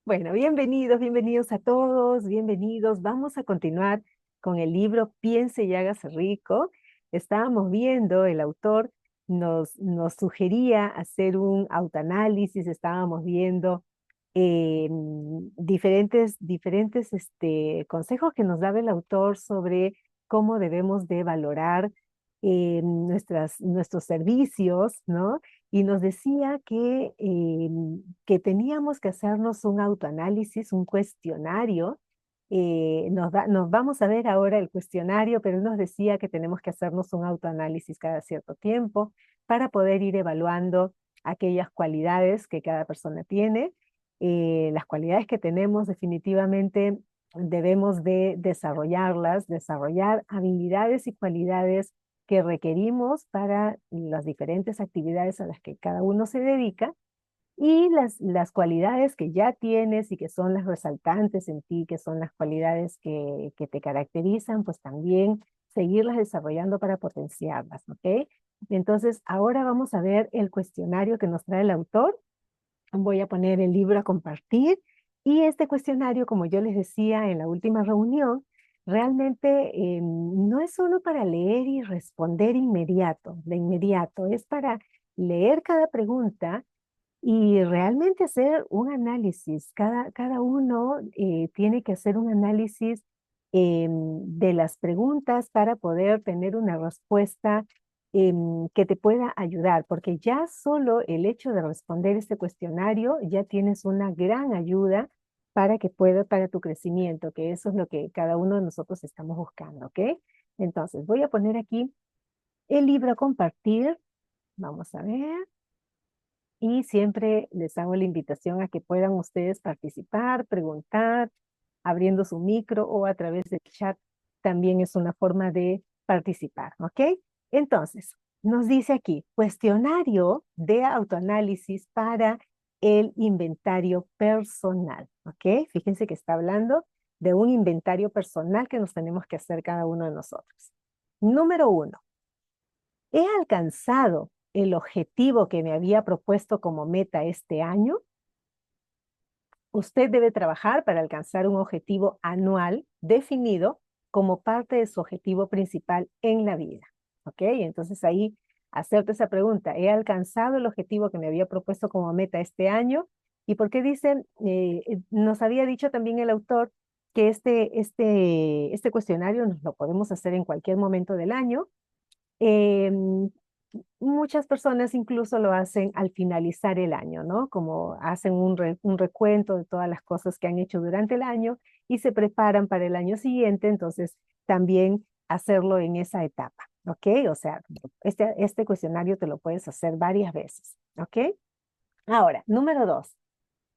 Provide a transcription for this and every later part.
Bueno, bienvenidos, bienvenidos a todos, bienvenidos. Vamos a continuar con el libro Piense y hágase rico. Estábamos viendo, el autor nos sugería hacer un autoanálisis, estábamos viendo diferentes consejos que nos daba el autor sobre cómo debemos de valorar nuestros servicios, ¿no? Y nos decía que teníamos que hacernos un autoanálisis, un cuestionario. Nos vamos a ver ahora el cuestionario, pero él nos decía que tenemos que hacernos un autoanálisis cada cierto tiempo para poder ir evaluando aquellas cualidades que cada persona tiene. Las cualidades que tenemos definitivamente debemos de desarrollarlas, desarrollar habilidades y cualidades que requerimos para las diferentes actividades a las que cada uno se dedica y las cualidades que ya tienes y que son las resaltantes en ti, que son las cualidades que te caracterizan, pues también seguirlas desarrollando para potenciarlas, ¿ok? Entonces, ahora vamos a ver el cuestionario que nos trae el autor. Voy a poner el libro a compartir y este cuestionario, como yo les decía en la última reunión, realmente no es solo para leer y responder de inmediato, es para leer cada pregunta y realmente hacer un análisis. Cada uno tiene que hacer un análisis de las preguntas para poder tener una respuesta que te pueda ayudar, porque ya solo el hecho de responder este cuestionario ya tienes una gran ayuda para que pueda, para tu crecimiento, que eso es lo que cada uno de nosotros estamos buscando, ¿ok? Entonces, voy a poner aquí el libro a compartir. Vamos a ver. Y siempre les hago la invitación a que puedan ustedes participar, preguntar, abriendo su micro o a través del chat. También es una forma de participar, ¿ok? Entonces, nos dice aquí, cuestionario de autoanálisis para el inventario personal, ¿ok? Fíjense que está hablando de un inventario personal que nos tenemos que hacer cada uno de nosotros. Número 1. ¿He alcanzado el objetivo que me había propuesto como meta este año? Usted debe trabajar para alcanzar un objetivo anual definido como parte de su objetivo principal en la vida. ¿Ok? Entonces ahí hacerte esa pregunta. ¿He alcanzado el objetivo que me había propuesto como meta este año? ¿Y por qué dicen, nos había dicho también el autor que este cuestionario nos lo podemos hacer en cualquier momento del año? Em, Muchas personas incluso lo hacen al finalizar el año, ¿no? Como hacen un recuento de todas las cosas que han hecho durante el año y se preparan para el año siguiente, entonces también hacerlo en esa etapa, ¿ok? O sea, este cuestionario te lo puedes hacer varias veces, ¿ok? Ahora, número 2,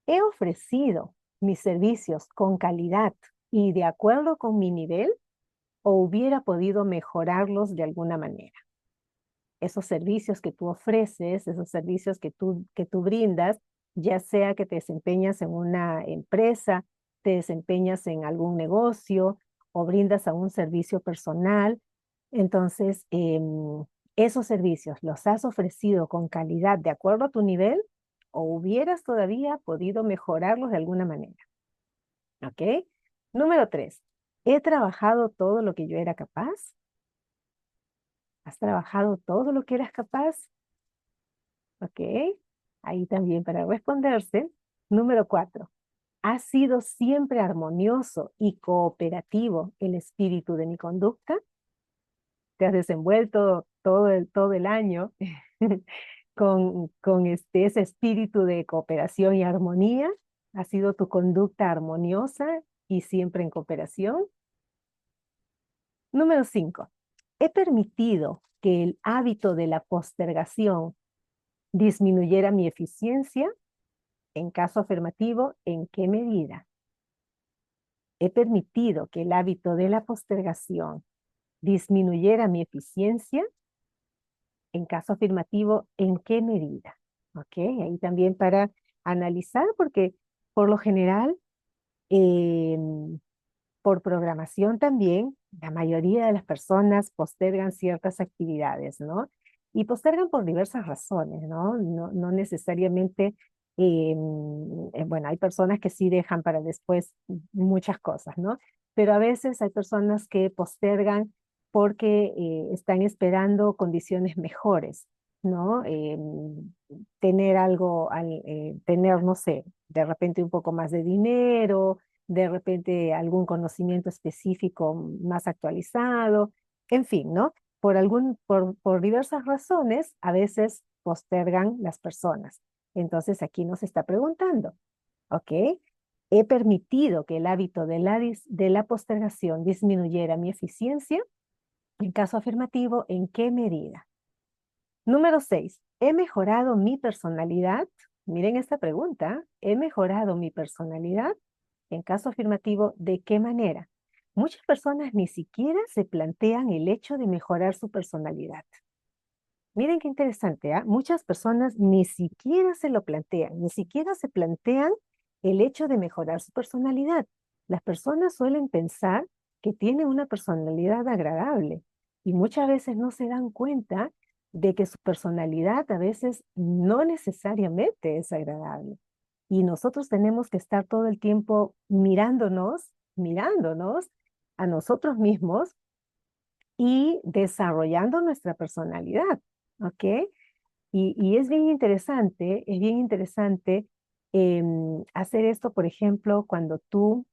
¿he ofrecido mis servicios con calidad y de acuerdo con mi nivel o hubiera podido mejorarlos de alguna manera? Esos servicios que tú ofreces, esos servicios que tú brindas, ya sea que te desempeñas en una empresa, te desempeñas en algún negocio o brindas a un servicio personal. Entonces, esos servicios los has ofrecido con calidad de acuerdo a tu nivel o hubieras todavía podido mejorarlos de alguna manera. ¿Ok? Número 3. ¿He trabajado todo lo que yo era capaz? ¿Has trabajado todo lo que eras capaz? ¿Ok? Ahí también para responderse. Número 4. ¿Ha sido siempre armonioso y cooperativo el espíritu de mi conducta? ¿Te has desenvuelto todo el año con ese espíritu de cooperación y armonía? ¿Ha sido tu conducta armoniosa y siempre en cooperación? Número 5. ¿He permitido que el hábito de la postergación disminuyera mi eficiencia? En caso afirmativo, ¿en qué medida? ¿He permitido que el hábito de la postergación disminuyera mi eficiencia? En caso afirmativo, ¿en qué medida? ¿Ok? Ahí también para analizar, porque por lo general, eh, por programación también, la mayoría de las personas postergan ciertas actividades, ¿no? Y postergan por diversas razones, ¿no? No necesariamente Bueno, hay personas que sí dejan para después muchas cosas, ¿no? Pero a veces hay personas que postergan porque están esperando condiciones mejores, ¿no? Tener algo, tener, no sé, de repente un poco más de dinero, de repente algún conocimiento específico más actualizado, en fin, ¿no? Por diversas razones, a veces postergan las personas. Entonces aquí nos está preguntando, ¿ok? ¿He permitido que el hábito de la postergación disminuyera mi eficiencia? En caso afirmativo, ¿en qué medida? Número 6. ¿He mejorado mi personalidad? Miren esta pregunta. ¿He mejorado mi personalidad? En caso afirmativo, ¿de qué manera? Muchas personas ni siquiera se plantean el hecho de mejorar su personalidad. Miren qué interesante, ¿ah? Muchas personas ni siquiera se lo plantean, ni siquiera se plantean el hecho de mejorar su personalidad. Las personas suelen pensar que tienen una personalidad agradable y muchas veces no se dan cuenta de que su personalidad a veces no necesariamente es agradable. Y nosotros tenemos que estar todo el tiempo mirándonos a nosotros mismos y desarrollando nuestra personalidad, ¿ok? Y es bien interesante hacer esto, por ejemplo, cuando tú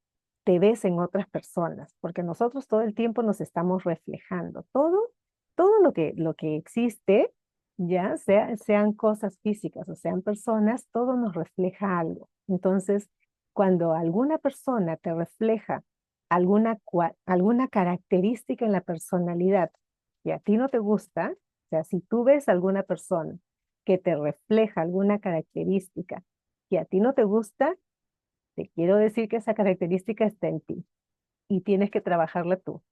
te ves en otras personas, porque nosotros todo el tiempo nos estamos reflejando. Todo lo que existe, ya sean cosas físicas o sean personas, todo nos refleja algo. Entonces, cuando alguna persona te refleja alguna característica en la personalidad que a ti no te gusta, o sea, si tú ves a alguna persona que te refleja alguna característica que a ti no te gusta, te quiero decir que esa característica está en ti y tienes que trabajarla tú,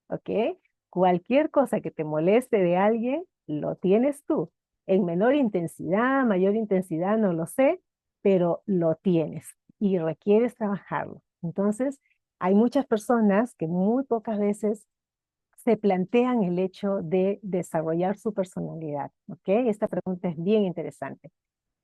¿ok? Cualquier cosa que te moleste de alguien, lo tienes tú. En menor intensidad, mayor intensidad, no lo sé, pero lo tienes y requieres trabajarlo. Entonces, hay muchas personas que muy pocas veces se plantean el hecho de desarrollar su personalidad, ¿ok? Esta pregunta es bien interesante.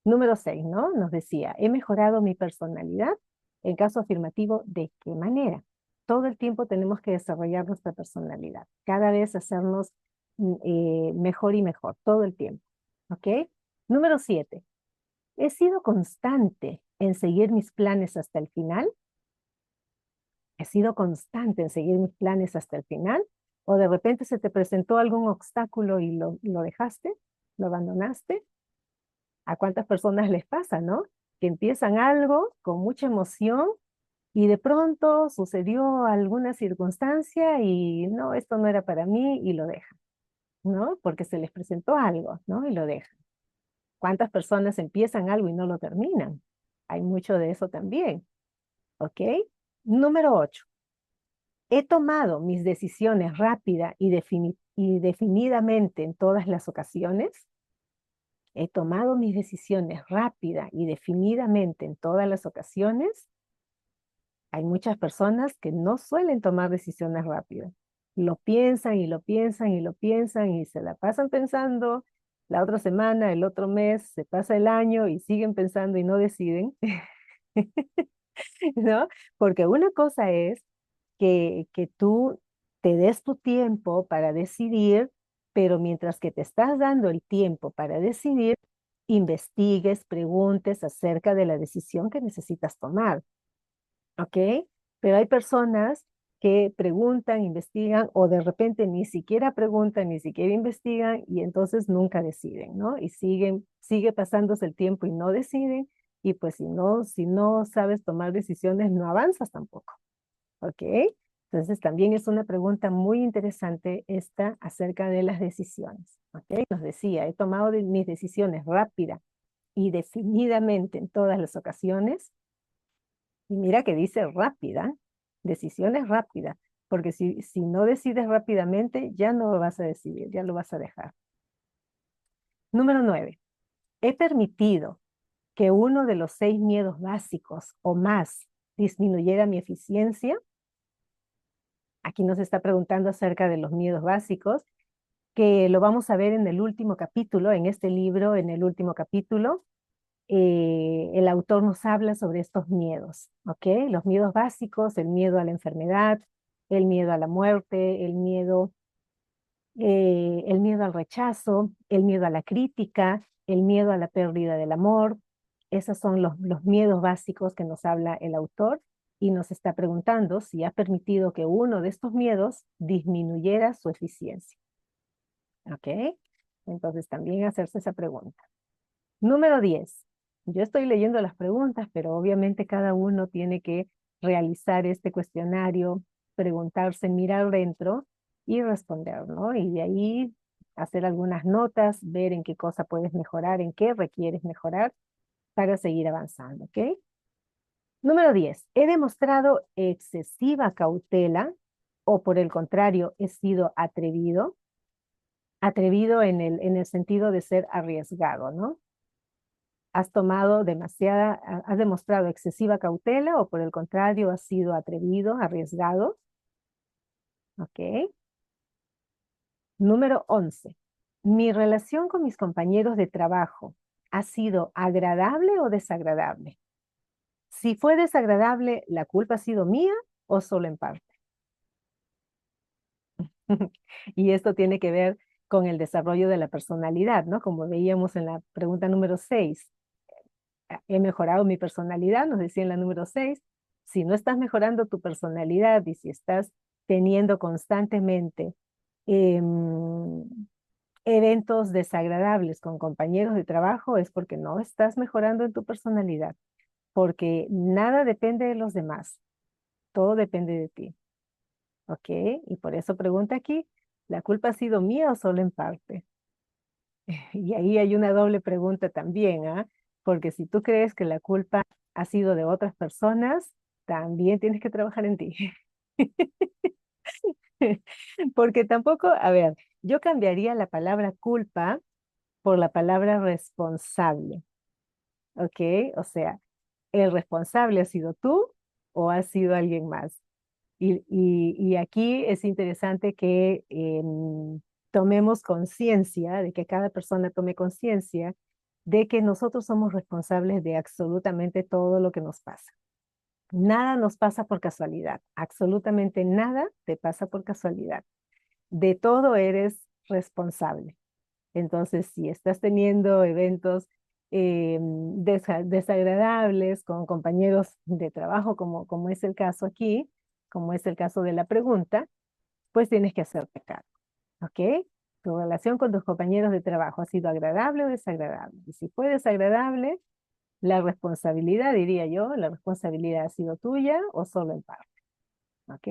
Número 6, ¿no? Nos decía, ¿he mejorado mi personalidad? En caso afirmativo, ¿de qué manera? Todo el tiempo tenemos que desarrollar nuestra personalidad, cada vez hacernos mejor y mejor, todo el tiempo, ¿ok? Número 7, ¿he sido constante en seguir mis planes hasta el final? ¿He sido constante en seguir mis planes hasta el final? ¿O de repente se te presentó algún obstáculo y lo dejaste? ¿Lo abandonaste? ¿A cuántas personas les pasa, no? Que empiezan algo con mucha emoción y de pronto sucedió alguna circunstancia y no, esto no era para mí y lo dejan, ¿no? Porque se les presentó algo, ¿no? Y lo dejan. ¿Cuántas personas empiezan algo y no lo terminan? Hay mucho de eso también, ¿ok? Número 8. He tomado mis decisiones rápida y definidamente en todas las ocasiones. He tomado mis decisiones rápida y definidamente en todas las ocasiones. Hay muchas personas que no suelen tomar decisiones rápidas. Lo piensan y lo piensan y lo piensan y se la pasan pensando. La otra semana, el otro mes, se pasa el año y siguen pensando y no deciden, ¿no? Porque una cosa es que tú te des tu tiempo para decidir, pero mientras que te estás dando el tiempo para decidir, investigues, preguntes acerca de la decisión que necesitas tomar, ¿ok? Pero hay personas que preguntan, investigan o de repente ni siquiera preguntan, ni siquiera investigan y entonces nunca deciden, ¿no? Y sigue pasándose el tiempo y no deciden y pues si no sabes tomar decisiones, no avanzas tampoco. ¿Ok? Entonces también es una pregunta muy interesante esta acerca de las decisiones. ¿Ok? Nos decía, he tomado mis decisiones rápida y definidamente en todas las ocasiones. Y mira que dice rápida, decisiones rápidas, porque si no decides rápidamente, ya no lo vas a decidir, ya lo vas a dejar. Número 9. He permitido que uno de los 6 miedos básicos o más disminuyera mi eficiencia. Aquí nos está preguntando acerca de los miedos básicos, que lo vamos a ver en el último capítulo, en este libro, en el último capítulo. el autor nos habla sobre estos miedos, ¿ok? Los miedos básicos, el miedo a la enfermedad, el miedo a la muerte, el miedo al rechazo, el miedo a la crítica, el miedo a la pérdida del amor. Esos son los miedos básicos que nos habla el autor y nos está preguntando si ha permitido que uno de estos miedos disminuyera su eficiencia. ¿Ok? Entonces también hacerse esa pregunta. Número 10. Yo estoy leyendo las preguntas, pero obviamente cada uno tiene que realizar este cuestionario, preguntarse, mirar dentro y responder, ¿no? Y de ahí hacer algunas notas, ver en qué cosa puedes mejorar, en qué requieres mejorar para seguir avanzando, ¿ok? Número 10. ¿He demostrado excesiva cautela o por el contrario he sido atrevido? Atrevido en el sentido de ser arriesgado, ¿no? ¿Has tomado has demostrado excesiva cautela o por el contrario has sido atrevido, arriesgado? ¿Ok? Número 11. ¿Mi relación con mis compañeros de trabajo ha sido agradable o desagradable? Si fue desagradable, ¿la culpa ha sido mía o solo en parte? Y esto tiene que ver con el desarrollo de la personalidad, ¿no? Como veíamos en la pregunta número 6. He mejorado mi personalidad, nos decía en la número 6. Si no estás mejorando tu personalidad y si estás teniendo constantemente em, eventos desagradables con compañeros de trabajo, es porque no estás mejorando en tu personalidad, porque nada depende de los demás, todo depende de ti, ¿ok? Y por eso pregunta aquí, ¿la culpa ha sido mía o solo en parte? Y ahí hay una doble pregunta también, ¿ah? Porque si tú crees que la culpa ha sido de otras personas, también tienes que trabajar en ti. Porque tampoco, a ver, yo cambiaría la palabra culpa por la palabra responsable, ¿ok? O sea, ¿el responsable ha sido tú o ha sido alguien más? Y aquí es interesante que tomemos conciencia, de que cada persona tome conciencia de que nosotros somos responsables de absolutamente todo lo que nos pasa. Nada nos pasa por casualidad, absolutamente nada te pasa por casualidad. De todo eres responsable. Entonces, si estás teniendo eventos desagradables con compañeros de trabajo, como es el caso aquí, como es el caso de la pregunta, pues tienes que hacerte cargo, ¿ok? Tu relación con tus compañeros de trabajo ha sido agradable o desagradable. Y si fue desagradable, la responsabilidad, diría yo, la responsabilidad ha sido tuya o solo en parte, ¿ok?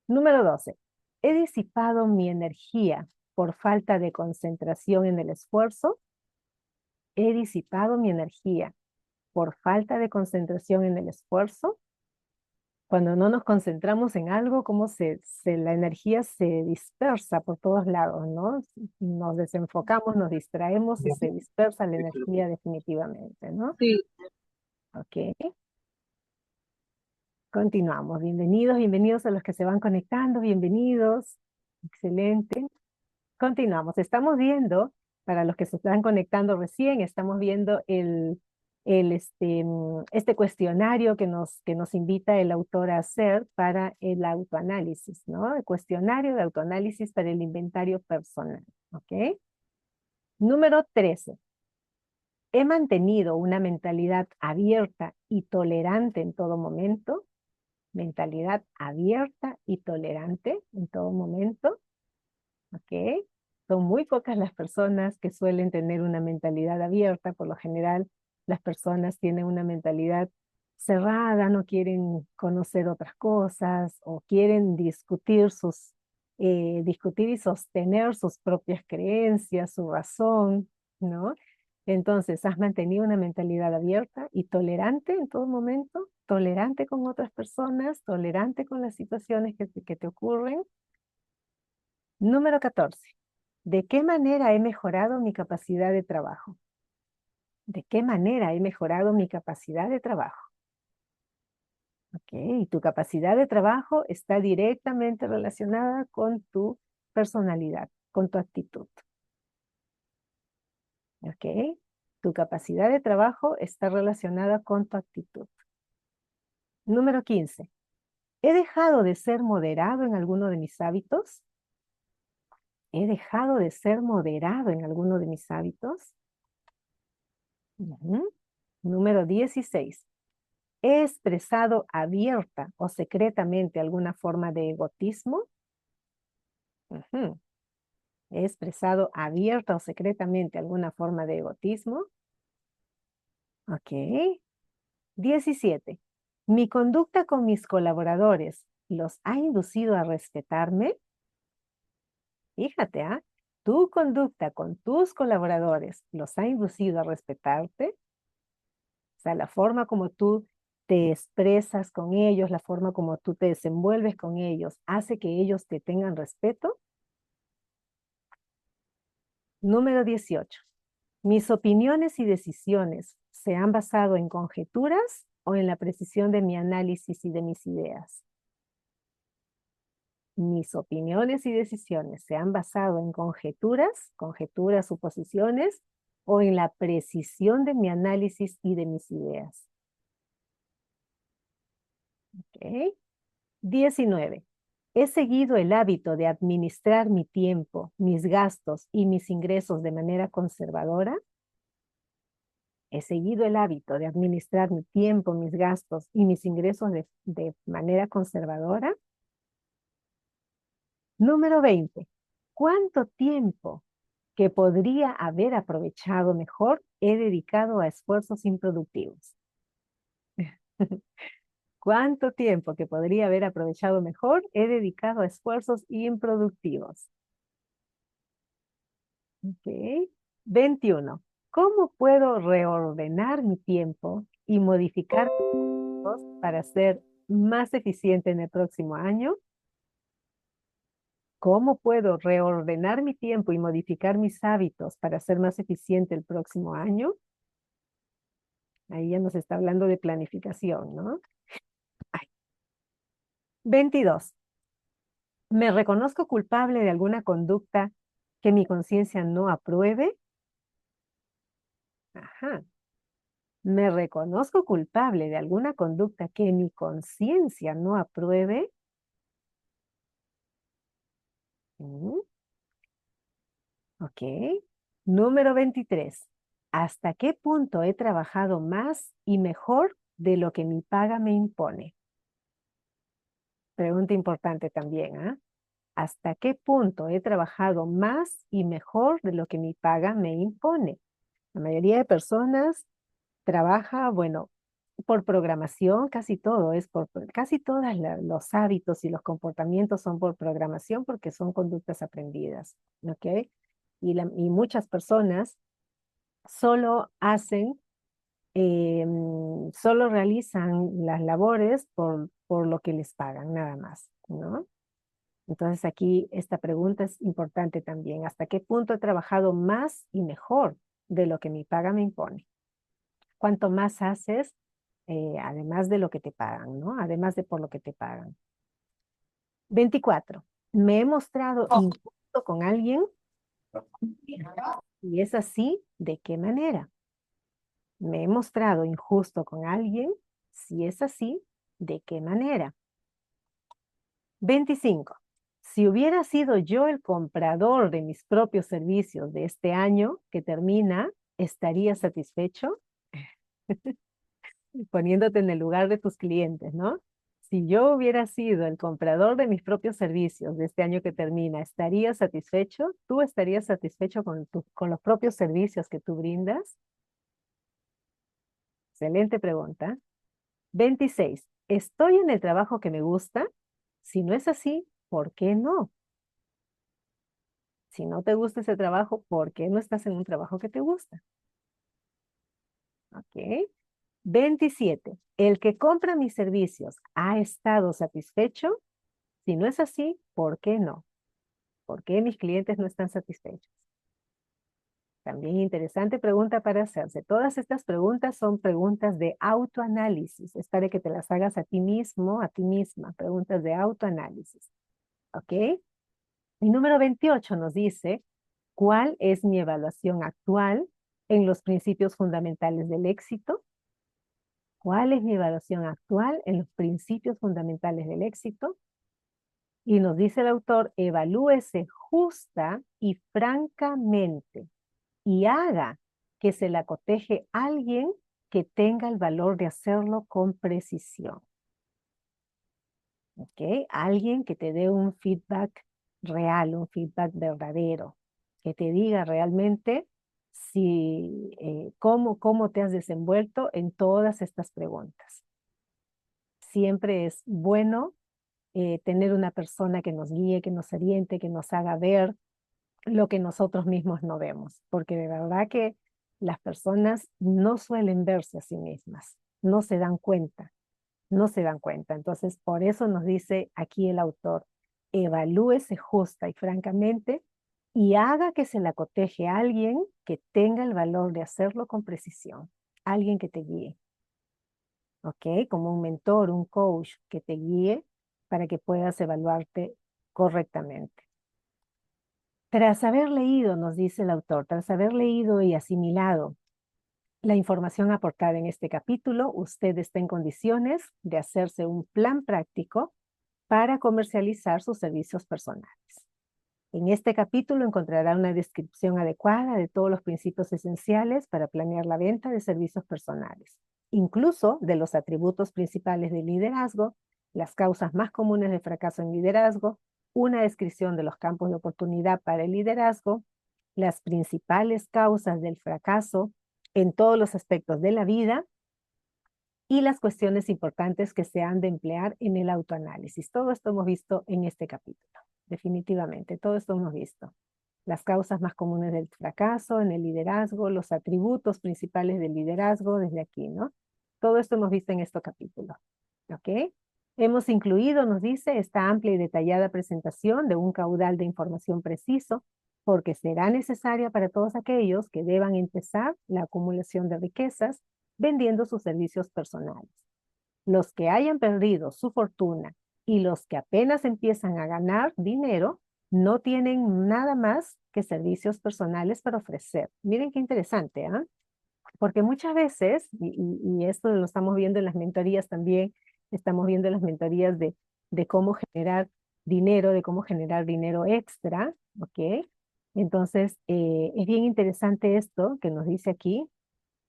Número 12. He disipado mi energía por falta de concentración en el esfuerzo. He disipado mi energía por falta de concentración en el esfuerzo. Cuando no nos concentramos en algo, como la energía se dispersa por todos lados, ¿no? Nos desenfocamos, nos distraemos y se dispersa la energía definitivamente, ¿no? Sí, Ok, continuamos. Bienvenidos, bienvenidos a los que se van conectando, bienvenidos. Excelente. Continuamos. Estamos viendo, para los que se están conectando recién, estamos viendo este cuestionario que nos invita el autor a hacer para el autoanálisis, ¿no? El cuestionario de autoanálisis para el inventario personal, ¿ok? Número 13. He mantenido una mentalidad abierta y tolerante en todo momento. Mentalidad abierta y tolerante en todo momento. ¿Ok? Son muy pocas las personas que suelen tener una mentalidad abierta. Por lo general, las personas tienen una mentalidad cerrada, no quieren conocer otras cosas o quieren discutir y sostener sus propias creencias, su razón, ¿no? Entonces, ¿has mantenido una mentalidad abierta y tolerante en todo momento? Tolerante con otras personas, tolerante con las situaciones que te ocurren. Número 14. ¿De qué manera he mejorado mi capacidad de trabajo? ¿De qué manera he mejorado mi capacidad de trabajo? Ok, y tu capacidad de trabajo está directamente relacionada con tu personalidad, con tu actitud. Ok, Tu capacidad de trabajo está relacionada con tu actitud. Número 15. ¿He dejado de ser moderado en alguno de mis hábitos? ¿He dejado de ser moderado en alguno de mis hábitos? Ujú. Número 16. ¿He expresado abierta o secretamente alguna forma de egotismo? Ujú. ¿He expresado abierta o secretamente alguna forma de egotismo? Ok. 17. ¿Mi conducta con mis colaboradores los ha inducido a respetarme? Fíjate, ¿ah? ¿Tu conducta con tus colaboradores los ha inducido a respetarte? O sea, la forma como tú te expresas con ellos, la forma como tú te desenvuelves con ellos, ¿hace que ellos te tengan respeto? Número 18. ¿Mis opiniones y decisiones se han basado en conjeturas o en la precisión de mi análisis y de mis ideas? Mis opiniones y decisiones se han basado en conjeturas, suposiciones, o en la precisión de mi análisis y de mis ideas. ¿Ok? 19. ¿He seguido el hábito de administrar mi tiempo, mis gastos y mis ingresos de manera conservadora? ¿He seguido el hábito de administrar mi tiempo, mis gastos y mis ingresos de manera conservadora? Número 20. ¿Cuánto tiempo que podría haber aprovechado mejor he dedicado a esfuerzos improductivos? ¿Cuánto tiempo que podría haber aprovechado mejor he dedicado a esfuerzos improductivos? Ok. 21. ¿Cómo puedo reordenar mi tiempo y modificar para ser más eficiente en el próximo año? ¿Cómo puedo reordenar mi tiempo y modificar mis hábitos para ser más eficiente el próximo año? Ahí ya nos está hablando de planificación, ¿no? Ay. 22. ¿Me reconozco culpable de alguna conducta que mi conciencia no apruebe? Ajá. ¿Me reconozco culpable de alguna conducta que mi conciencia no apruebe? Mm, ok. Número 23. ¿Hasta qué punto he trabajado más y mejor de lo que mi paga me impone? Pregunta importante también, ¿ah? ¿Hasta qué punto he trabajado más y mejor de lo que mi paga me impone? La mayoría de personas trabaja, bueno, por programación, casi todo es casi todos los hábitos y los comportamientos son por programación porque son conductas aprendidas, ¿ok? Y muchas personas solo hacen, solo realizan las labores por lo que les pagan, nada más, ¿no? Entonces aquí esta pregunta es importante también. ¿Hasta qué punto he trabajado más y mejor de lo que mi paga me impone? ¿Cuánto más haces además de lo que te pagan, ¿no? Además de por lo que te pagan. 24. ¿Me he mostrado injusto con alguien? Y es así, ¿de qué manera? ¿Me he mostrado injusto con alguien? Si es así, ¿de qué manera? 25. Si hubiera sido yo el comprador de mis propios servicios de este año que termina, ¿estaría satisfecho? Poniéndote en el lugar de tus clientes, ¿no? Si yo hubiera sido el comprador de mis propios servicios de este año que termina, ¿estarías satisfecho? ¿Tú estarías satisfecho con los propios servicios que tú brindas? Excelente pregunta. 26. ¿Estoy en el trabajo que me gusta? Si no es así, ¿por qué no? Si no te gusta ese trabajo, ¿por qué no estás en un trabajo que te gusta? ¿Ok? 27. ¿El que compra mis servicios ha estado satisfecho? Si no es así, ¿por qué no? ¿Por qué mis clientes no están satisfechos? También interesante pregunta para hacerse. Todas estas preguntas son preguntas de autoanálisis. Es para que te las hagas a ti mismo, a ti misma. Preguntas de autoanálisis. ¿Ok? Y número 28 nos dice, ¿cuál es mi evaluación actual en los principios fundamentales del éxito. ¿Cuál es mi evaluación actual en los principios fundamentales del éxito? Y nos dice el autor, evalúese justa y francamente y haga que se la coteje alguien que tenga el valor de hacerlo con precisión. ¿Ok? Alguien que te dé un feedback real, un feedback verdadero, que te diga realmente cómo te has desenvuelto en todas estas preguntas. Siempre es bueno tener una persona que nos guíe, que nos oriente, que nos haga ver lo que nosotros mismos no vemos, porque de verdad que las personas no suelen verse a sí mismas, no se dan cuenta, no se dan cuenta. Entonces, por eso nos dice aquí el autor, evalúese justa y francamente y haga que se la coteje a alguien que tenga el valor de hacerlo con precisión, alguien que te guíe, ¿ok? Como un mentor, un coach que te guíe para que puedas evaluarte correctamente. Tras haber leído, nos dice el autor, tras haber leído y asimilado la información aportada en este capítulo, usted está en condiciones de hacerse un plan práctico para comercializar sus servicios personales. En este capítulo encontrará una descripción adecuada de todos los principios esenciales para planear la venta de servicios personales, incluso de los atributos principales del liderazgo, las causas más comunes de fracaso en liderazgo, una descripción de los campos de oportunidad para el liderazgo, las principales causas del fracaso en todos los aspectos de la vida y las cuestiones importantes que se han de emplear en el autoanálisis. Todo esto hemos visto en este capítulo, definitivamente, todo esto hemos visto. Las causas más comunes del fracaso en el liderazgo, los atributos principales del liderazgo desde aquí, ¿no? Todo esto hemos visto en este capítulo, ¿ok? Hemos incluido, nos dice, esta amplia y detallada presentación de un caudal de información preciso, porque será necesaria para todos aquellos que deban empezar la acumulación de riquezas vendiendo sus servicios personales. Los que hayan perdido su fortuna y los que apenas empiezan a ganar dinero no tienen nada más que servicios personales para ofrecer. Miren qué interesante, ¿eh? Porque muchas veces, y esto lo estamos viendo en las mentorías también, estamos viendo en las mentorías de cómo generar dinero, de cómo generar dinero extra, ¿ok? Entonces, es bien interesante esto que nos dice aquí,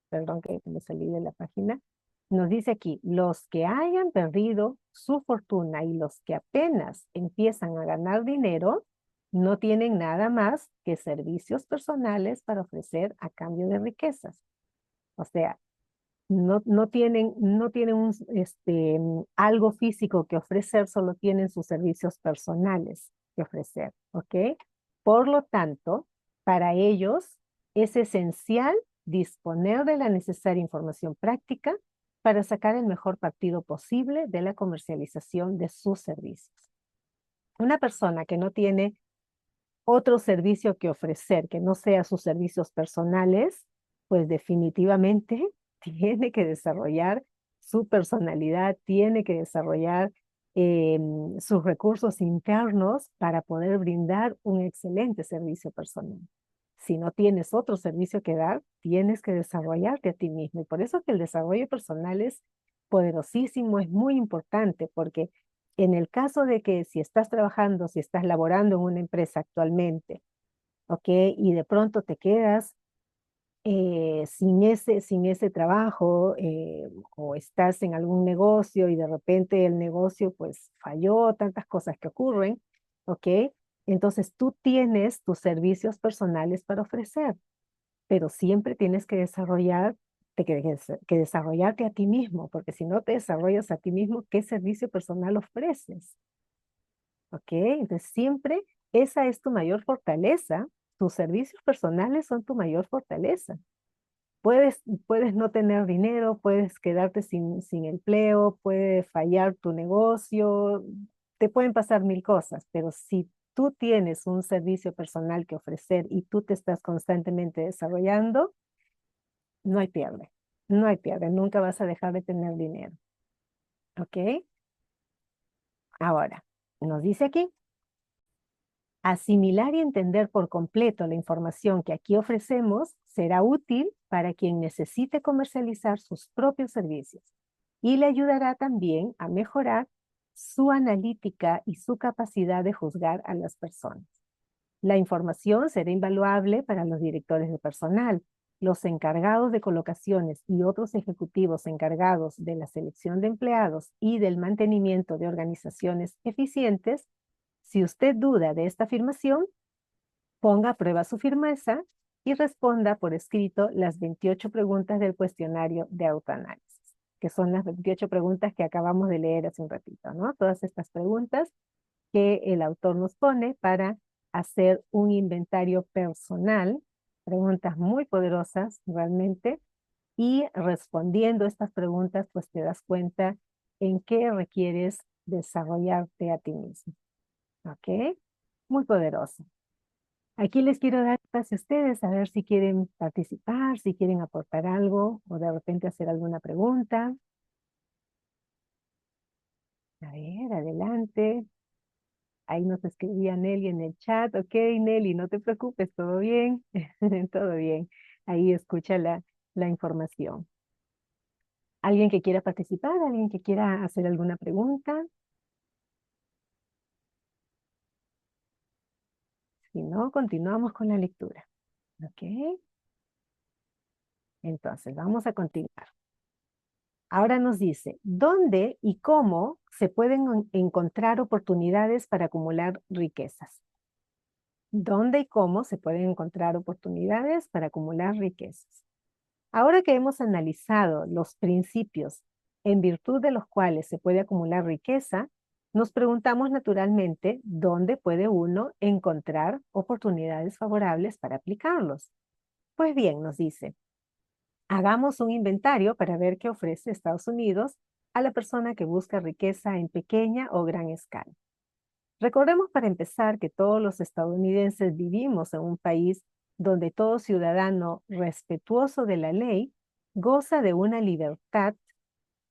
perdón que me salí de la página, nos dice aquí, los que hayan perdido su fortuna y los que apenas empiezan a ganar dinero, no tienen nada más que servicios personales para ofrecer a cambio de riquezas. O sea, no tienen algo físico que ofrecer, solo tienen sus servicios personales que ofrecer, ¿ok? Por lo tanto, para ellos es esencial disponer de la necesaria información práctica para sacar el mejor partido posible de la comercialización de sus servicios. Una persona que no tiene otro servicio que ofrecer, que no sea sus servicios personales, pues definitivamente tiene que desarrollar su personalidad, tiene que desarrollar sus recursos internos para poder brindar un excelente servicio personal. Si no tienes otro servicio que dar, tienes que desarrollarte a ti mismo. Y por eso que el desarrollo personal es poderosísimo, es muy importante, porque en el caso de que si estás trabajando, si estás laborando en una empresa actualmente, ¿ok? Y de pronto te quedas sin ese trabajo o estás en algún negocio y de repente el negocio pues falló, tantas cosas que ocurren, ¿ok? Entonces tú tienes tus servicios personales para ofrecer, pero siempre tienes que que desarrollarte a ti mismo, porque si no te desarrollas a ti mismo, ¿qué servicio personal ofreces? ¿Ok? Entonces siempre esa es tu mayor fortaleza. Tus servicios personales son tu mayor fortaleza. Puedes no tener dinero, puedes quedarte sin empleo, puede fallar tu negocio, te pueden pasar mil cosas, pero si tú tienes un servicio personal que ofrecer y tú te estás constantemente desarrollando, no hay pierde, no hay pierde, nunca vas a dejar de tener dinero. ¿Ok? Ahora, nos dice aquí, Asimilar y entender por completo la información que aquí ofrecemos será útil para quien necesite comercializar sus propios servicios y le ayudará también a mejorar su analítica y su capacidad de juzgar a las personas. La información será invaluable para los directores de personal, los encargados de colocaciones y otros ejecutivos encargados de la selección de empleados y del mantenimiento de organizaciones eficientes. Si usted duda de esta afirmación, ponga a prueba su firmeza y responda por escrito las 28 preguntas del cuestionario de autoanálisis, que son las 28 preguntas que acabamos de leer hace un ratito, ¿no? Todas estas preguntas que el autor nos pone para hacer un inventario personal, preguntas muy poderosas realmente, y respondiendo estas preguntas, pues te das cuenta en qué requieres desarrollarte a ti mismo. ¿Ok? Muy poderoso. Aquí les quiero dar espacio a ustedes a ver si quieren participar, si quieren aportar algo o de repente hacer alguna pregunta. A ver, adelante. Ahí nos escribía Nelly en el chat. Ok, Nelly, no te preocupes, todo bien. Todo bien. Ahí escucha la información. ¿Alguien que quiera participar? ¿Alguien que quiera hacer alguna pregunta? Si no, continuamos con la lectura. Ok, entonces vamos a continuar. Ahora nos dice, ¿dónde y cómo se pueden encontrar oportunidades para acumular riquezas? ¿Dónde y cómo se pueden encontrar oportunidades para acumular riquezas? Ahora que hemos analizado los principios en virtud de los cuales se puede acumular riqueza, nos preguntamos naturalmente dónde puede uno encontrar oportunidades favorables para aplicarlos. Pues bien, nos dice, hagamos un inventario para ver qué ofrece Estados Unidos a la persona que busca riqueza en pequeña o gran escala. Recordemos para empezar que todos los estadounidenses vivimos en un país donde todo ciudadano respetuoso de la ley goza de una libertad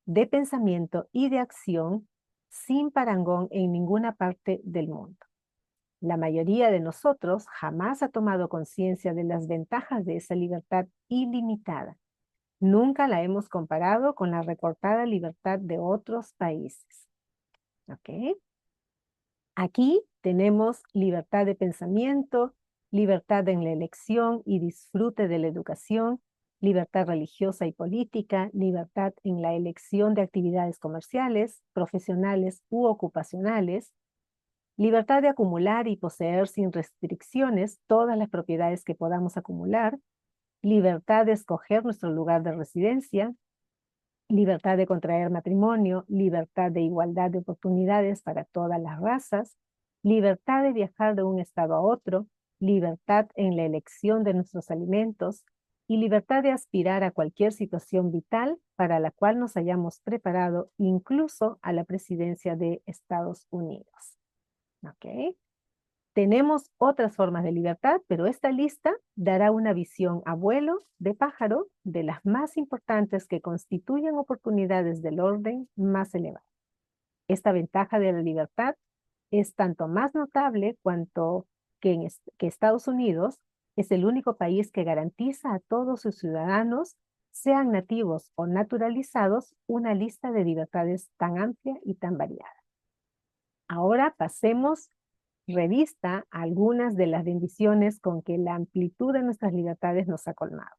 de pensamiento y de acción sin parangón en ninguna parte del mundo. La mayoría de nosotros jamás ha tomado conciencia de las ventajas de esa libertad ilimitada. Nunca la hemos comparado con la recortada libertad de otros países. ¿Ok? Aquí tenemos libertad de pensamiento, libertad en la elección y disfrute de la educación, libertad religiosa y política, libertad en la elección de actividades comerciales, profesionales u ocupacionales, libertad de acumular y poseer sin restricciones todas las propiedades que podamos acumular, libertad de escoger nuestro lugar de residencia, libertad de contraer matrimonio, libertad de igualdad de oportunidades para todas las razas, libertad de viajar de un estado a otro, libertad en la elección de nuestros alimentos y libertad de aspirar a cualquier situación vital para la cual nos hayamos preparado, incluso a la presidencia de Estados Unidos. ¿Ok? Tenemos otras formas de libertad, pero esta lista dará una visión a vuelo de pájaro de las más importantes que constituyen oportunidades del orden más elevado. Esta ventaja de la libertad es tanto más notable cuanto que Estados Unidos es el único país que garantiza a todos sus ciudadanos, sean nativos o naturalizados, una lista de libertades tan amplia y tan variada. Ahora pasemos revista algunas de las bendiciones con que la amplitud de nuestras libertades nos ha colmado.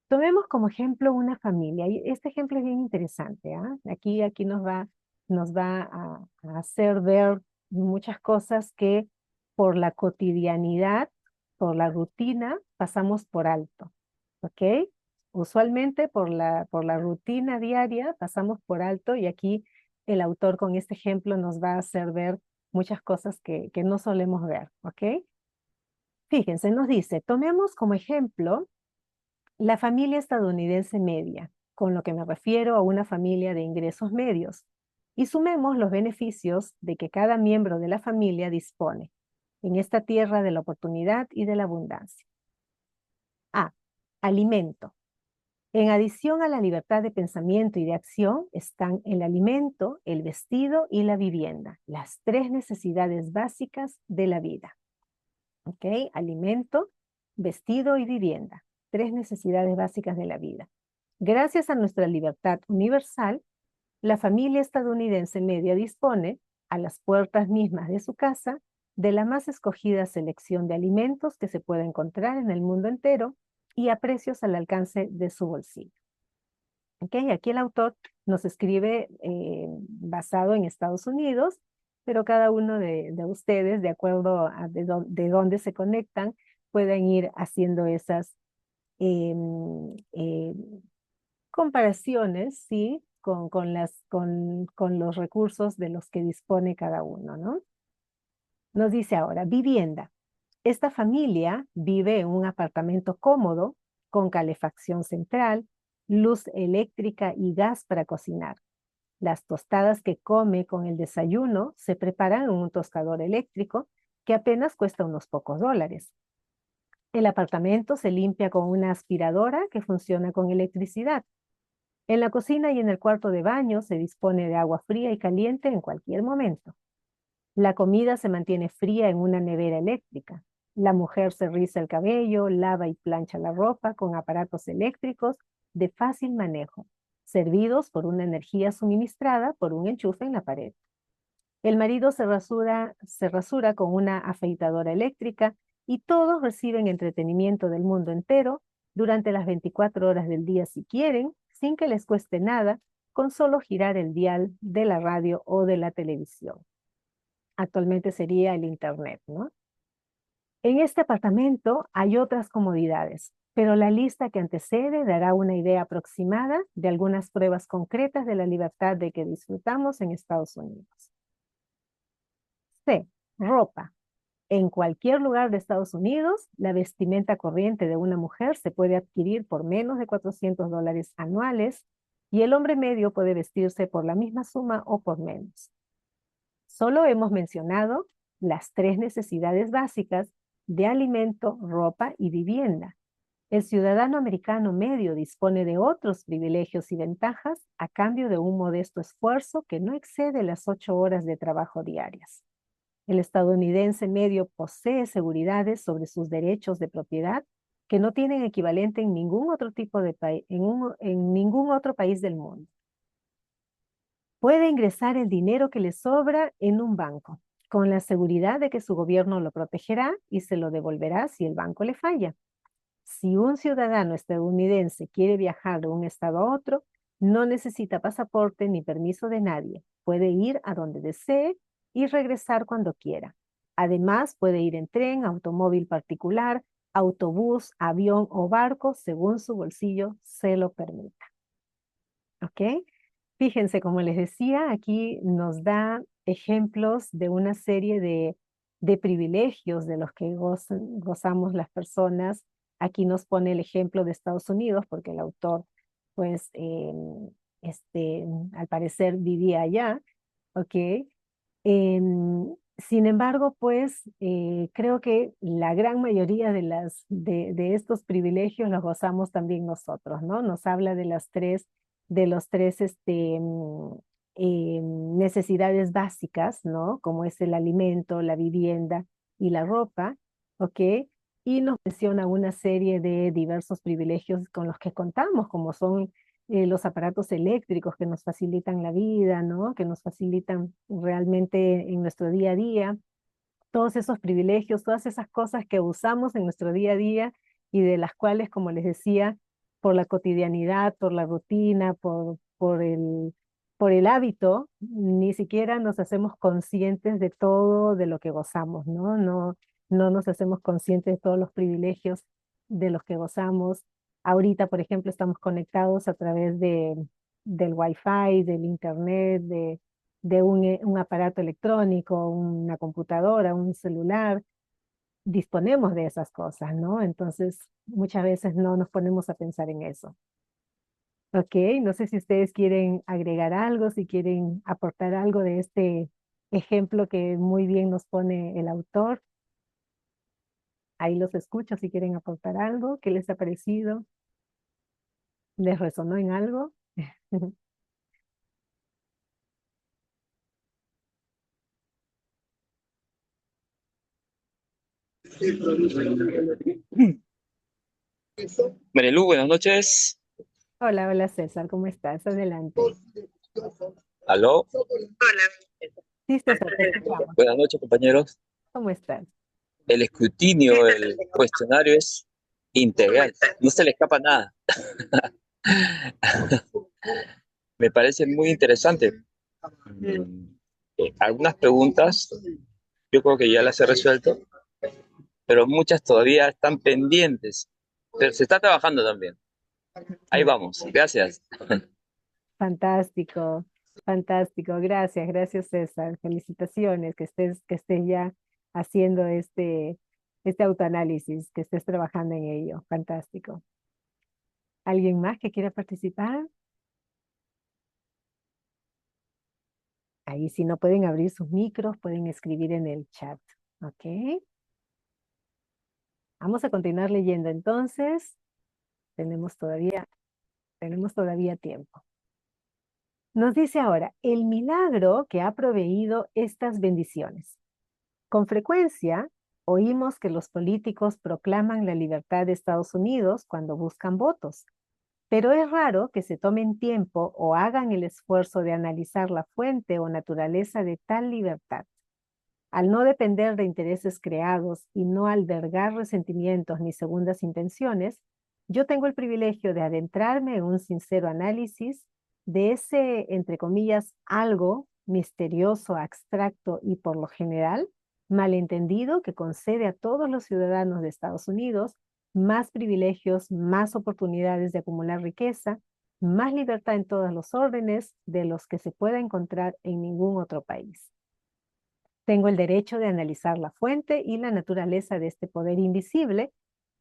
Tomemos como ejemplo una familia, y este ejemplo es bien interesante, ¿ah? Aquí nos va a hacer ver muchas cosas que por la cotidianidad, por la rutina, pasamos por alto, ¿ok? Usualmente por la rutina diaria pasamos por alto y aquí el autor con este ejemplo nos va a hacer ver muchas cosas que no solemos ver, ¿ok? Fíjense, nos dice, tomemos como ejemplo la familia estadounidense media, con lo que me refiero a una familia de ingresos medios, y sumemos los beneficios de que cada miembro de la familia dispone en esta tierra de la oportunidad y de la abundancia. A. Alimento. En adición a la libertad de pensamiento y de acción están el alimento, el vestido y la vivienda, las tres necesidades básicas de la vida. ¿Ok? Alimento, vestido y vivienda, tres necesidades básicas de la vida. Gracias a nuestra libertad universal, la familia estadounidense media dispone, a las puertas mismas de su casa, de la más escogida selección de alimentos que se puede encontrar en el mundo entero y a precios al alcance de su bolsillo. ¿Okay? Aquí el autor nos escribe basado en Estados Unidos, pero cada uno de ustedes, de acuerdo a de dónde se conectan, pueden ir haciendo esas eh, comparaciones, ¿sí? Con los recursos de los que dispone cada uno, ¿no? Nos dice ahora, vivienda. Esta familia vive en un apartamento cómodo, con calefacción central, luz eléctrica y gas para cocinar. Las tostadas que come con el desayuno se preparan en un tostador eléctrico que apenas cuesta unos pocos dólares. El apartamento se limpia con una aspiradora que funciona con electricidad. En la cocina y en el cuarto de baño se dispone de agua fría y caliente en cualquier momento. La comida se mantiene fría en una nevera eléctrica. La mujer se riza el cabello, lava y plancha la ropa con aparatos eléctricos de fácil manejo, servidos por una energía suministrada por un enchufe en la pared. El marido se rasura con una afeitadora eléctrica y todos reciben entretenimiento del mundo entero durante las 24 horas del día si quieren, sin que les cueste nada, con solo girar el dial de la radio o de la televisión. Actualmente sería el internet, ¿no? En este apartamento hay otras comodidades, pero la lista que antecede dará una idea aproximada de algunas pruebas concretas de la libertad de que disfrutamos en Estados Unidos. C. Ropa. En cualquier lugar de Estados Unidos, la vestimenta corriente de una mujer se puede adquirir por menos de $400 anuales y el hombre medio puede vestirse por la misma suma o por menos. Solo hemos mencionado las tres necesidades básicas de alimento, ropa y vivienda. El ciudadano americano medio dispone de otros privilegios y ventajas a cambio de un modesto esfuerzo que no excede las 8 horas de trabajo diarias. El estadounidense medio posee seguridades sobre sus derechos de propiedad que no tienen equivalente en ningún otro tipo de país, en ningún otro país del mundo. Puede ingresar el dinero que le sobra en un banco, con la seguridad de que su gobierno lo protegerá y se lo devolverá si el banco le falla. Si un ciudadano estadounidense quiere viajar de un estado a otro, no necesita pasaporte ni permiso de nadie. Puede ir a donde desee y regresar cuando quiera. Además, puede ir en tren, automóvil particular, autobús, avión o barco, según su bolsillo se lo permita. ¿Ok? Fíjense, como les decía, aquí nos da ejemplos de una serie de privilegios de los que gozamos las personas. Aquí nos pone el ejemplo de Estados Unidos, porque el autor, pues, al parecer vivía allá, ¿ok? Sin embargo, pues, creo que la gran mayoría de estos privilegios los gozamos también nosotros, ¿no? Nos habla de los tres necesidades básicas, ¿no? Como es el alimento, la vivienda y la ropa, ¿ok? Y nos menciona una serie de diversos privilegios con los que contamos, como son los aparatos eléctricos que nos facilitan la vida, ¿no? Que nos facilitan realmente en nuestro día a día, todos esos privilegios, todas esas cosas que usamos en nuestro día a día y de las cuales, como les decía, por la cotidianidad, por la rutina, por el hábito, ni siquiera nos hacemos conscientes de todo de lo que gozamos, ¿no? No nos hacemos conscientes de todos los privilegios de los que gozamos. Ahorita, por ejemplo, estamos conectados a través del Wi-Fi, del Internet, de un aparato electrónico, una computadora, un celular, disponemos de esas cosas, ¿no? Entonces, muchas veces no nos ponemos a pensar en eso. Ok, no sé si ustedes quieren agregar algo, si quieren aportar algo de este ejemplo que muy bien nos pone el autor. Ahí los escucho si quieren aportar algo. ¿Qué les ha parecido? ¿Les resonó en algo? Marielu, buenas noches. Hola, hola César, ¿cómo estás? Adelante. Aló. Sí, César, te escuchamos. Buenas noches, compañeros. ¿Cómo estás? El escrutinio, el cuestionario es integral. No se le escapa nada. Me parece muy interesante. Mm, Algunas preguntas yo creo que ya las he resuelto, pero muchas todavía están pendientes. Pero se está trabajando también. Ahí vamos. Gracias. Fantástico, fantástico. Gracias, gracias César. Felicitaciones que estés ya haciendo este autoanálisis, que estés trabajando en ello. Fantástico. ¿Alguien más que quiera participar? Ahí si no pueden abrir sus micros, pueden escribir en el chat. ¿Ok? Vamos a continuar leyendo entonces. Tenemos todavía, tenemos todavía tiempo. Nos dice ahora, el milagro que ha proveído estas bendiciones. Con frecuencia, oímos que los políticos proclaman la libertad de Estados Unidos cuando buscan votos, pero es raro que se tomen tiempo o hagan el esfuerzo de analizar la fuente o naturaleza de tal libertad. Al no depender de intereses creados y no albergar resentimientos ni segundas intenciones, yo tengo el privilegio de adentrarme en un sincero análisis de ese, entre comillas, algo misterioso, abstracto y por lo general malentendido que concede a todos los ciudadanos de Estados Unidos más privilegios, más oportunidades de acumular riqueza, más libertad en todos los órdenes de los que se pueda encontrar en ningún otro país. Tengo el derecho de analizar la fuente y la naturaleza de este poder invisible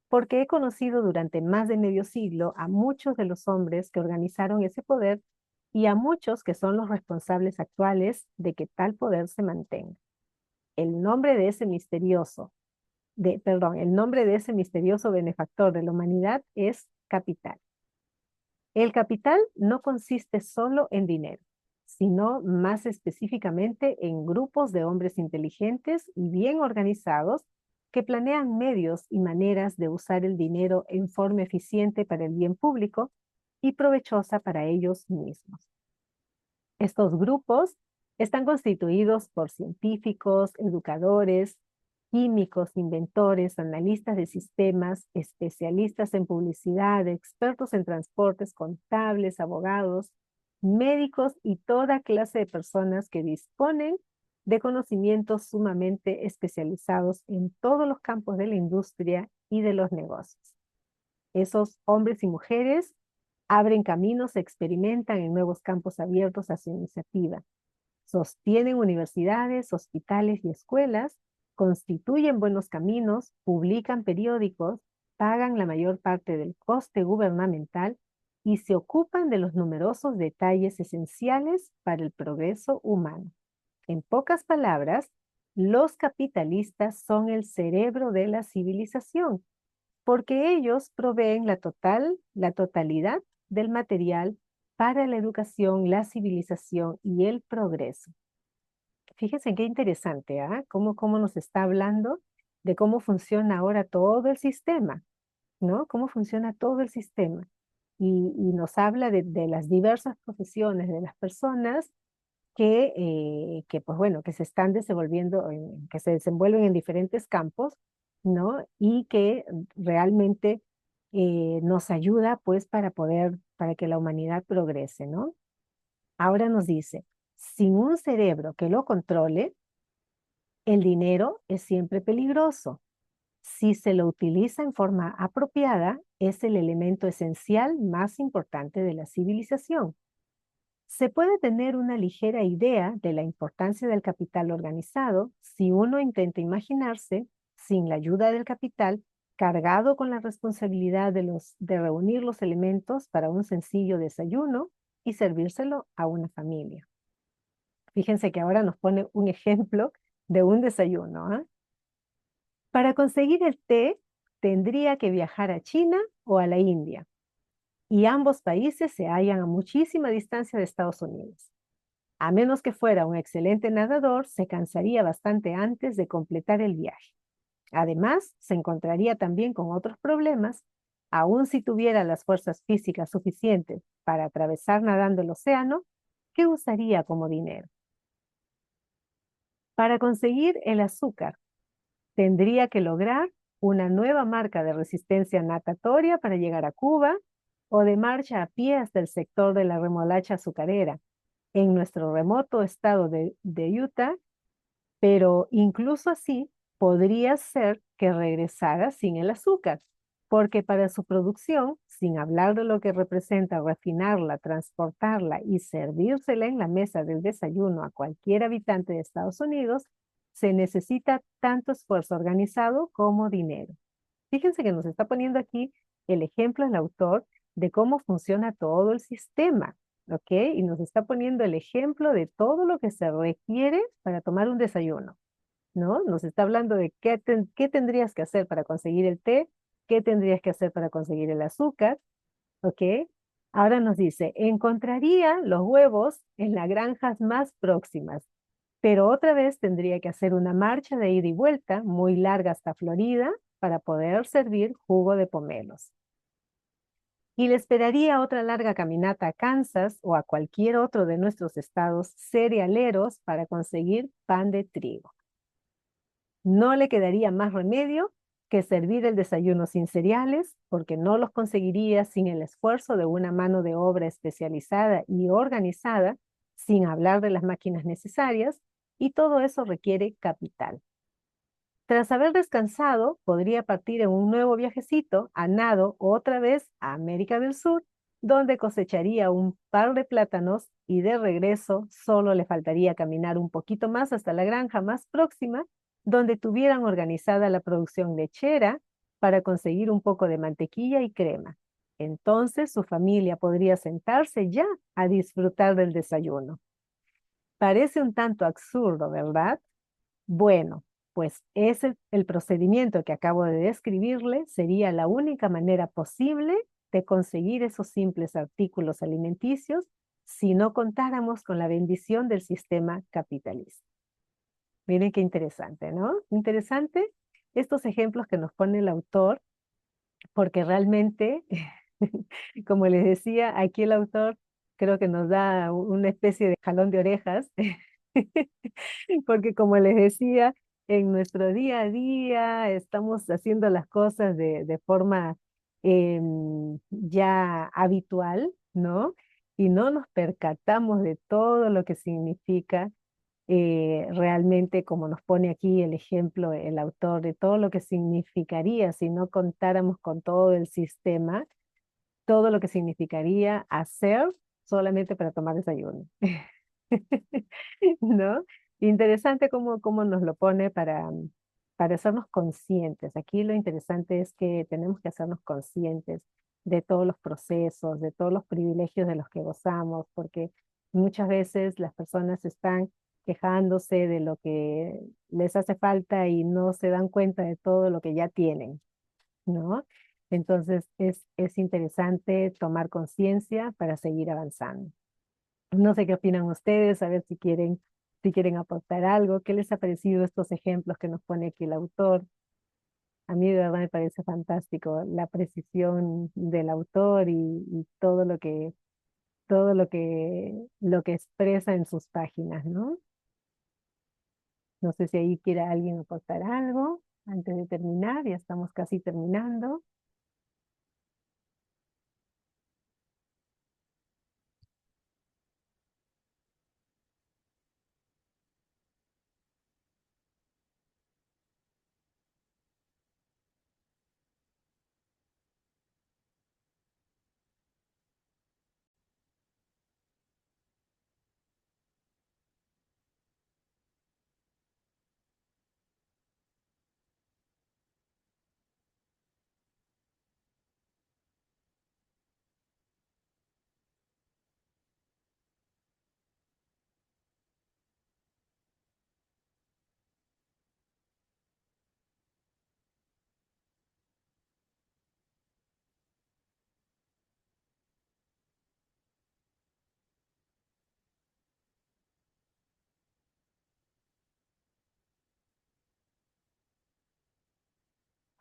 porque he conocido durante más de medio siglo a muchos de los hombres que organizaron ese poder y a muchos que son los responsables actuales de que tal poder se mantenga. El nombre de ese el nombre de ese misterioso benefactor de la humanidad es capital. El capital no consiste solo en dinero, sino más específicamente en grupos de hombres inteligentes y bien organizados que planean medios y maneras de usar el dinero en forma eficiente para el bien público y provechosa para ellos mismos. Estos grupos están constituidos por científicos, educadores, químicos, inventores, analistas de sistemas, especialistas en publicidad, expertos en transportes, contables, abogados, médicos y toda clase de personas que disponen de conocimientos sumamente especializados en todos los campos de la industria y de los negocios. Esos hombres y mujeres abren caminos, experimentan en nuevos campos abiertos a su iniciativa, sostienen universidades, hospitales y escuelas, constituyen buenos caminos, publican periódicos, pagan la mayor parte del coste gubernamental y se ocupan de los numerosos detalles esenciales para el progreso humano. En pocas palabras, los capitalistas son el cerebro de la civilización porque ellos proveen la totalidad del material para la educación, la civilización y el progreso. Fíjense qué interesante, ¿ah? Cómo nos está hablando de cómo funciona ahora todo el sistema, ¿no? Cómo funciona todo el sistema. Y nos habla de las diversas profesiones de las personas pues bueno, que se están desenvolviendo, que se desenvuelven en diferentes campos, ¿no? Y que realmente nos ayuda pues para que la humanidad progrese, ¿no? Ahora nos dice, sin un cerebro que lo controle, el dinero es siempre peligroso. Si se lo utiliza en forma apropiada, es el elemento esencial más importante de la civilización. Se puede tener una ligera idea de la importancia del capital organizado si uno intenta imaginarse, sin la ayuda del capital, cargado con la responsabilidad de reunir los elementos para un sencillo desayuno y servírselo a una familia. Fíjense que ahora nos pone un ejemplo de un desayuno, ¿ah? Para conseguir el té, tendría que viajar a China o a la India y ambos países se hallan a muchísima distancia de Estados Unidos. A menos que fuera un excelente nadador, se cansaría bastante antes de completar el viaje. Además, se encontraría también con otros problemas, aun si tuviera las fuerzas físicas suficientes para atravesar nadando el océano, ¿qué usaría como dinero? Para conseguir el azúcar, tendría que lograr una nueva marca de resistencia natatoria para llegar a Cuba o de marcha a pie hasta el sector de la remolacha azucarera en nuestro remoto estado de Utah, pero incluso así podría ser que regresara sin el azúcar, porque para su producción, sin hablar de lo que representa refinarla, transportarla y servírsela en la mesa del desayuno a cualquier habitante de Estados Unidos, se necesita tanto esfuerzo organizado como dinero. Fíjense que nos está poniendo aquí el ejemplo el autor de cómo funciona todo el sistema, ¿ok? Y nos está poniendo el ejemplo de todo lo que se requiere para tomar un desayuno, ¿no? Nos está hablando de qué tendrías que hacer para conseguir el té, qué tendrías que hacer para conseguir el azúcar, ¿ok? Ahora nos dice, encontraría los huevos en las granjas más próximas, pero otra vez tendría que hacer una marcha de ida y vuelta muy larga hasta Florida para poder servir jugo de pomelos. Y le esperaría otra larga caminata a Kansas o a cualquier otro de nuestros estados cerealeros para conseguir pan de trigo. No le quedaría más remedio que servir el desayuno sin cereales, porque no los conseguiría sin el esfuerzo de una mano de obra especializada y organizada, sin hablar de las máquinas necesarias, y todo eso requiere capital. Tras haber descansado, podría partir en un nuevo viajecito a nado otra vez a América del Sur, donde cosecharía un par de plátanos y de regreso solo le faltaría caminar un poquito más hasta la granja más próxima, donde tuvieran organizada la producción lechera para conseguir un poco de mantequilla y crema. Entonces su familia podría sentarse ya a disfrutar del desayuno. Parece un tanto absurdo, ¿verdad? Bueno, pues el procedimiento que acabo de describirle sería la única manera posible de conseguir esos simples artículos alimenticios si no contáramos con la bendición del sistema capitalista. Miren qué interesante, ¿no? Interesante estos ejemplos que nos pone el autor, porque realmente, como les decía, aquí el autor creo que nos da una especie de jalón de orejas porque como les decía, en nuestro día a día estamos haciendo las cosas de forma ya habitual, ¿no? Y no nos percatamos de todo lo que significa realmente, como nos pone aquí el ejemplo el autor, de todo lo que significaría si no contáramos con todo el sistema, todo lo que significaría hacer solamente para tomar desayuno. ¿No? Interesante cómo nos lo pone para hacernos conscientes. Aquí lo interesante es que tenemos que hacernos conscientes de todos los procesos, de todos los privilegios de los que gozamos, porque muchas veces las personas están quejándose de lo que les hace falta y no se dan cuenta de todo lo que ya tienen, ¿no? Entonces es interesante tomar conciencia para seguir avanzando. No sé qué opinan ustedes, a ver si quieren aportar algo. ¿Qué les ha parecido estos ejemplos que nos pone aquí el autor? A mí de verdad me parece fantástico la precisión del autor y todo lo que expresa en sus páginas, ¿no? No sé si ahí quiera alguien aportar algo antes de terminar, ya estamos casi terminando.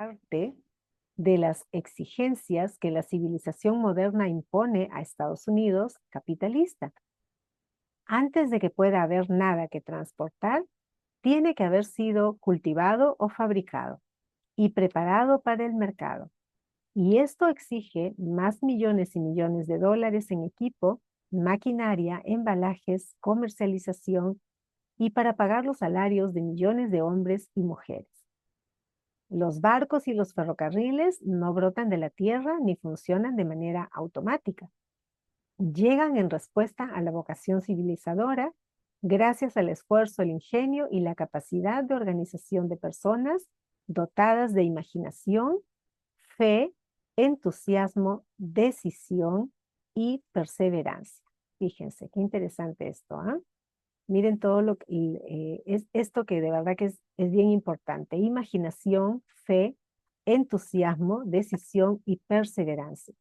parte de las exigencias que la civilización moderna impone a Estados Unidos capitalista. Antes de que pueda haber nada que transportar, tiene que haber sido cultivado o fabricado y preparado para el mercado. Y esto exige más millones y millones de dólares en equipo, maquinaria, embalajes, comercialización y para pagar los salarios de millones de hombres y mujeres. Los barcos y los ferrocarriles no brotan de la tierra ni funcionan de manera automática. Llegan en respuesta a la vocación civilizadora gracias al esfuerzo, el ingenio y la capacidad de organización de personas dotadas de imaginación, fe, entusiasmo, decisión y perseverancia. Fíjense, qué interesante esto, ¿ah? Miren todo lo que es esto que de verdad que es bien importante. Imaginación, fe, entusiasmo, decisión y perseverancia.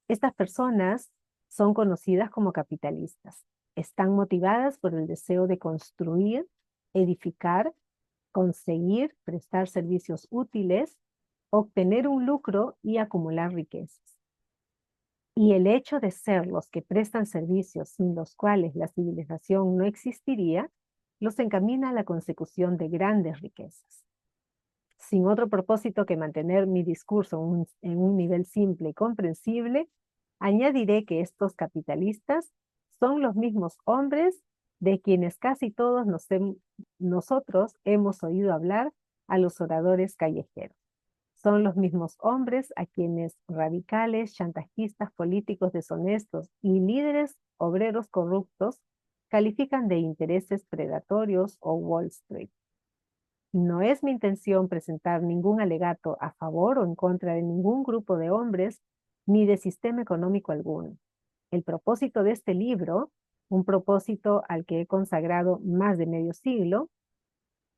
Estas personas son conocidas como capitalistas. Están motivadas por el deseo de construir, edificar, conseguir, prestar servicios útiles, obtener un lucro y acumular riquezas. Y el hecho de ser los que prestan servicios sin los cuales la civilización no existiría, los encamina a la consecución de grandes riquezas. Sin otro propósito que mantener mi discurso en un nivel simple y comprensible, añadiré que estos capitalistas son los mismos hombres de quienes casi todos nosotros hemos oído hablar a los oradores callejeros. Son los mismos hombres a quienes radicales, chantajistas, políticos deshonestos y líderes obreros corruptos califican de intereses predatorios o Wall Street. No es mi intención presentar ningún alegato a favor o en contra de ningún grupo de hombres ni de sistema económico alguno. El propósito de este libro, un propósito al que he consagrado más de medio siglo,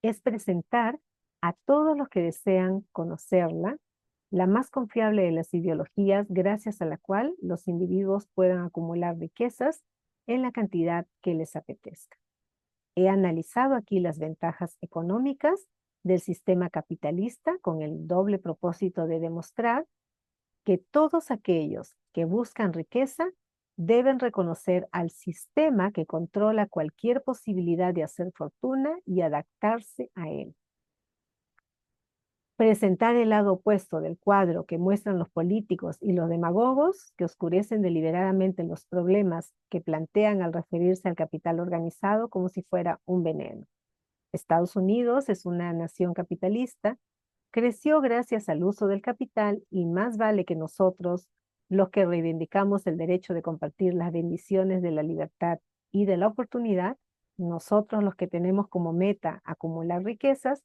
es presentar a todos los que desean conocerla, la más confiable de las ideologías gracias a la cual los individuos puedan acumular riquezas en la cantidad que les apetezca. He analizado aquí las ventajas económicas del sistema capitalista con el doble propósito de demostrar que todos aquellos que buscan riqueza deben reconocer al sistema que controla cualquier posibilidad de hacer fortuna y adaptarse a él. Presentar el lado opuesto del cuadro que muestran los políticos y los demagogos que oscurecen deliberadamente los problemas que plantean al referirse al capital organizado como si fuera un veneno. Estados Unidos es una nación capitalista, creció gracias al uso del capital y más vale que nosotros, los que reivindicamos el derecho de compartir las bendiciones de la libertad y de la oportunidad, nosotros los que tenemos como meta acumular riquezas,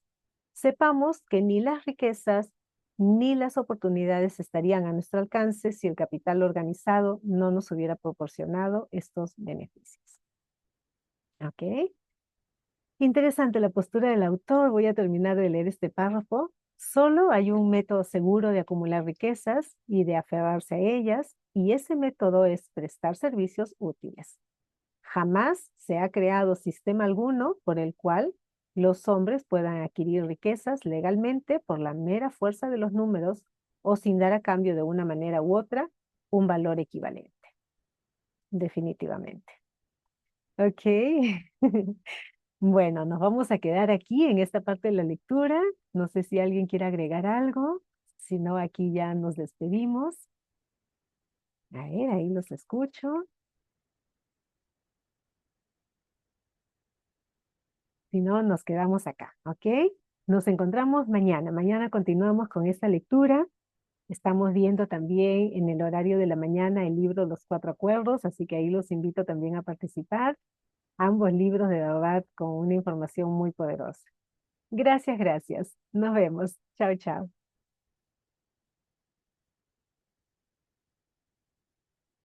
sepamos que ni las riquezas ni las oportunidades estarían a nuestro alcance si el capital organizado no nos hubiera proporcionado estos beneficios. ¿Ok? Interesante la postura del autor. Voy a terminar de leer este párrafo. Solo hay un método seguro de acumular riquezas y de aferrarse a ellas, y ese método es prestar servicios útiles. Jamás se ha creado sistema alguno por el cual los hombres puedan adquirir riquezas legalmente por la mera fuerza de los números o sin dar a cambio de una manera u otra un valor equivalente. Definitivamente. Ok. Bueno, nos vamos a quedar aquí en esta parte de la lectura. No sé si alguien quiere agregar algo. Si no, aquí ya nos despedimos. A ver, ahí los escucho. Si no, nos quedamos acá, ¿ok? Nos encontramos mañana. Mañana continuamos con esta lectura. Estamos viendo también en el horario de la mañana el libro Los Cuatro Acuerdos, así que ahí los invito también a participar. Ambos libros de verdad con una información muy poderosa. Gracias, gracias. Nos vemos. Chao, chao.